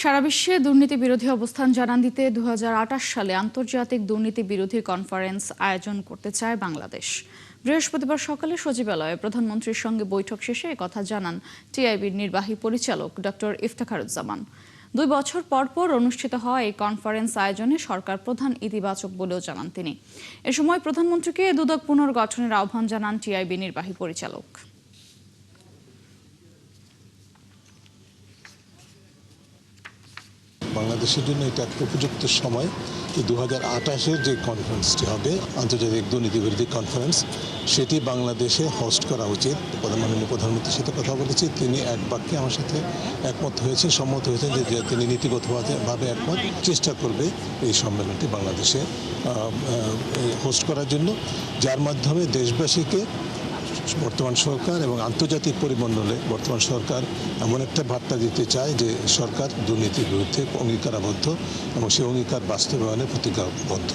সারা বিশ্বে দুর্নীতি বিরোধী অবস্থান জানান দিতে 2028 সালে আন্তর্জাতিক দুর্নীতি বিরোধী কনফারেন্স আয়োজন করতে চায় বাংলাদেশ। বৃহস্পতিবার সকালে সচিবালয়ে প্রধানমন্ত্রীর সঙ্গে বৈঠক শেষে একথা জানান টিআইবির নির্বাহী পরিচালক ডক্টর ইফতেখারুজ্জামান। 2 বছর পর পর অনুষ্ঠিত হওয়া এই কনফারেন্স আয়োজনে সরকার প্রধান ইতিবাচক বলেও জানান তিনি। এ সময় প্রধানমন্ত্রীকে দুদক পুনর্গঠনের আহ্বান জানান টিআইবি নির্বাহী পরিচালক। বাংলাদেশের জন্য এটা একটা উপযুক্ত সময়। 2028-এর যে কনফারেন্সটি হবে, আন্তর্জাতিক দুর্নীতি বিরোধী কনফারেন্স, সেটি বাংলাদেশে হোস্ট করা উচিত। মাননীয় প্রধানমন্ত্রীর সাথে কথা বলেছি, তিনি এক বাক্যে আমার সাথে একমত হয়েছেন, সম্মত হয়েছেন যে তিনি নীতিগতভাবে একমত চেষ্টা করবে এই সম্মেলনটি বাংলাদেশে হোস্ট করার জন্য, যার মাধ্যমে দেশবাসীকে বর্তমান সরকার এবং আন্তর্জাতিক পরিমণ্ডলে বর্তমান সরকার এমন একটা বার্তা দিতে চায় যে সরকার দুর্নীতির বিরুদ্ধে অঙ্গীকারাবদ্ধ এবং সেই অঙ্গীকার বাস্তবায়নে প্রতিজ্ঞাবদ্ধ।